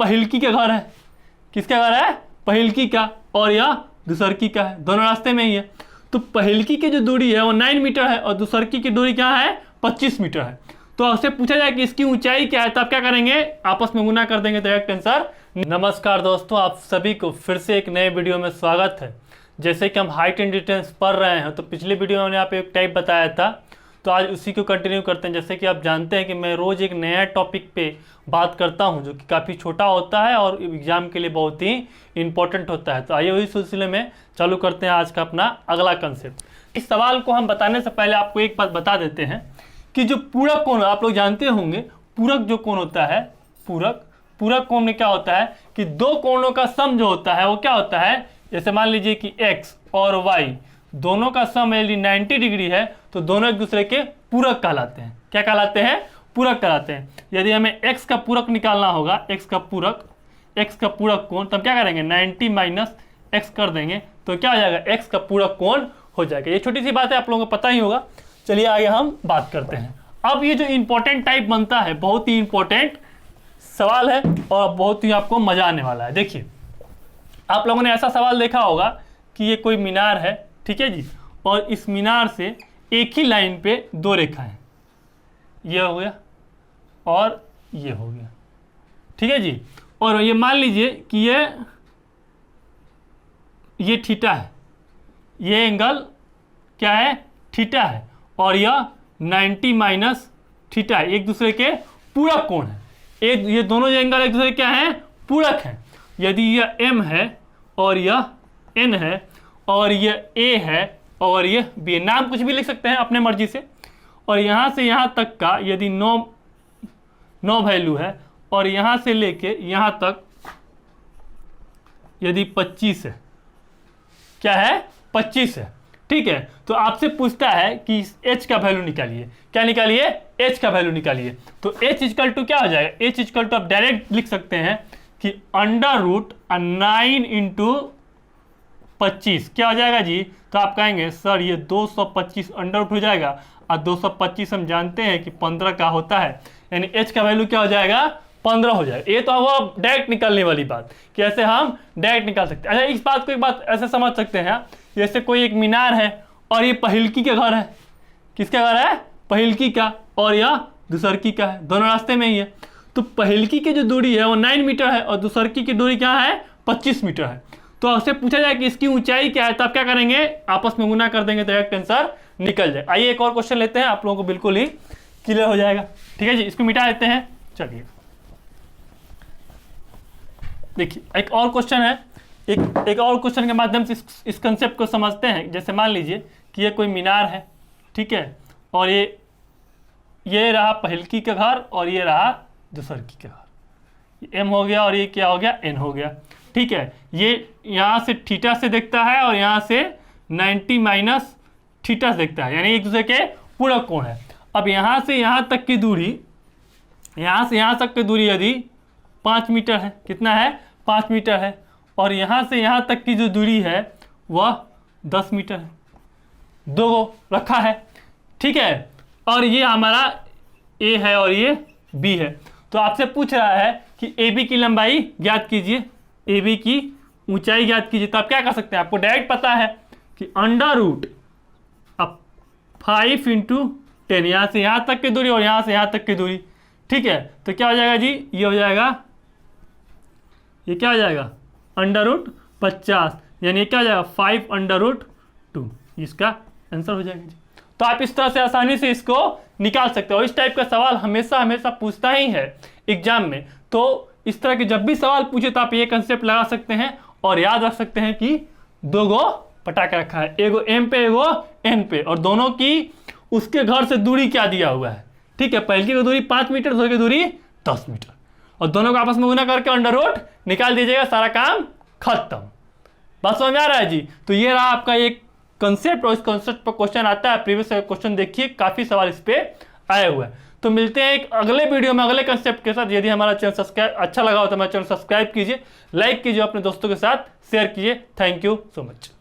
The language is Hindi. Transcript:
पहिलकी का घर है। किसका घर है? पहिलकी का। और यह दूसरकी का है, दोनों रास्ते में ही है। तो पहिलकी की जो दूरी है वो 9 मीटर है और दूसरकी की दूरी क्या है? 25 मीटर है। तो आपसे पूछा जाए कि इसकी ऊंचाई क्या है, तो आप क्या करेंगे? आपस में गुना कर देंगे, डायरेक्ट आंसर। नमस्कार दोस्तों, आप सभी को फिर से एक नए वीडियो में स्वागत है। जैसे कि हम हाइट एंड डिस्टेंस पढ़ रहे हैं, तो पिछले वीडियो में मैंने आप एक टाइप बताया था, तो आज उसी को कंटिन्यू करते हैं। जैसे कि आप जानते हैं कि मैं रोज़ एक नया टॉपिक पे बात करता हूं जो कि काफ़ी छोटा होता है और एग्ज़ाम के लिए बहुत ही इंपॉर्टेंट होता है। तो आइए वही सिलसिले में चालू करते हैं आज का अपना अगला कंसेप्ट। इस सवाल को हम बताने से पहले आपको एक बात बता देते हैं कि जो पूरक कोण, आप लोग जानते होंगे पूरक जो कोण होता है, पूरक कोण में क्या होता है कि दो कोणों का सम जो होता है वो क्या होता है। जैसे मान लीजिए कि x और y दोनों का सम यदि 90 डिग्री है तो दोनों एक दूसरे के पूरक कहलाते हैं। क्या कहलाते हैं? पूरक कहलाते हैं। यदि हमें x का पूरक निकालना होगा, x का पूरक कोण, तब क्या करेंगे? 90 माइनस x कर देंगे तो क्या हो जाएगा? x का पूरक कोण हो जाएगा। ये छोटी सी बात है, आप लोगों को पता ही होगा। चलिए आगे हम बात करते हैं। अब ये जो इंपॉर्टेंट टाइप बनता है, बहुत ही इंपॉर्टेंट सवाल है और बहुत ही आपको मजा आने वाला है। देखिए, आप लोगों ने ऐसा सवाल देखा होगा कि ये कोई मीनार है, ठीक है जी, और इस मीनार से एक ही लाइन पे दो रेखा है, ये हो गया और ये हो गया, ठीक है जी। और ये मान लीजिए कि ये थीटा है, ये एंगल क्या है? थीटा है, और यह 90 माइनस थीटा है, एक दूसरे के पूरक कोण है। ये दोनों जो एंगल एक दूसरे क्या है? पूरक हैं। यदि यह m है और यह n है और यह a है और यह b, नाम कुछ भी लिख सकते हैं अपने मर्जी से, और यहाँ से यहाँ तक का यदि 9 वैल्यू है और यहाँ से लेके यहाँ तक यदि 25 है, क्या है? 25 है, ठीक है। तो आपसे पूछता है कि इस h का वैल्यू निकालिए। क्या निकालिए? h का वैल्यू निकालिए। तो h इक्वल टू क्या हो जाएगा? h इक्वल टू आप डायरेक्ट लिख सकते हैं कि √9 इंटू 25 क्या हो जाएगा जी? तो आप कहेंगे सर ये 225 अंडर हो जाएगा, और 225 हम जानते हैं कि 15 का होता है, यानी h का वैल्यू क्या हो जाएगा? 15 हो जाएगा। ये तो हुआ डायरेक्ट निकालने वाली बात, कैसे हम डायरेक्ट निकाल सकते हैं। अच्छा, इस बात को एक बात ऐसे समझ सकते हैं, जैसे कोई एक मीनार है और ये पहिलकी का घर है। किसका घर है? पहिलकी का। और यह दूसरकी का है, दोनों रास्ते में ही है। तो पहिलकी की जो दूरी है वो 9 मीटर है और दूसरकी की दूरी क्या है? 25 मीटर है। तो आपसे पूछा जाए कि इसकी ऊंचाई क्या है, तो आप क्या करेंगे? आपस में गुना कर देंगे, डायरेक्ट आंसर निकल जाए। आइए एक और क्वेश्चन लेते हैं, आप लोगों को बिल्कुल ही क्लियर हो जाएगा, ठीक है जी। इसको मिटा देते हैं। चलिए देखिए, एक और क्वेश्चन है, एक और क्वेश्चन के माध्यम से इस कंसेप्ट को समझते हैं। जैसे मान लीजिए कि ये कोई मीनार है, ठीक है, और ये रहा पहिलकी का घर और ये रहा दूसरकी का घर। m हो गया और ये क्या हो गया? n हो गया, ठीक है। ये यहाँ से थीटा से देखता है और यहाँ से 90 माइनस थीटा से देखता है, यानी एक दूसरे के पूरक कोण है। अब यहाँ से यहाँ तक की दूरी, यहाँ से यहाँ तक की दूरी यदि 5 मीटर है, कितना है? 5 मीटर है, और यहाँ से यहाँ तक की जो दूरी है वह 10 मीटर है, दो रखा है, ठीक है। और ये हमारा a है और ये b है। तो आपसे पूछ रहा है कि AB की लंबाई ज्ञात कीजिए, AB की ऊंचाई ज्ञात कीजिए। तो आप क्या कर सकते हैं? आपको डायरेक्ट पता है कि √5 इंटू 10, यहाँ से यहाँ तक की दूरी और यहाँ से यहाँ तक की दूरी, ठीक है। तो क्या हो जाएगा जी? ये हो जाएगा, ये क्या हो जाएगा? √50, यानी क्या हो जाएगा? 5√2, इसका आंसर हो जाएगा जी। तो आप इस तरह से आसानी से इसको निकाल सकते हो। इस टाइप का सवाल हमेशा पूछता ही है एग्जाम में। तो इस तरह के जब भी सवाल पूछे तो आप ये कंसेप्ट लगा सकते हैं और याद रख सकते हैं कि दो गो पटाखा रखा है, एगो m पे एगो n पे, और दोनों की उसके घर से दूरी क्या दिया हुआ है, ठीक है। पहिलकी की दूरी 5 मीटर, दूसरे की दूरी 10 मीटर, और दोनों को आपस में गुना करके अंडर निकाल दीजिएगा, सारा काम खत्म। बात समझ में आ रहा है जी? तो ये रहा आपका एक कंसेप्ट, और इस कंसेप्ट पर क्वेश्चन आता है। प्रीवियस क्वेश्चन देखिए, काफी सवाल इस पे आए हुए हैं। तो मिलते हैं एक अगले वीडियो में अगले कंसेप्ट के साथ। यदि हमारा चैनल सब्सक्राइब अच्छा लगा हो तो हमारा चैनल सब्सक्राइब कीजिए, लाइक कीजिए, अपने दोस्तों के साथ शेयर कीजिए। Thank you so much.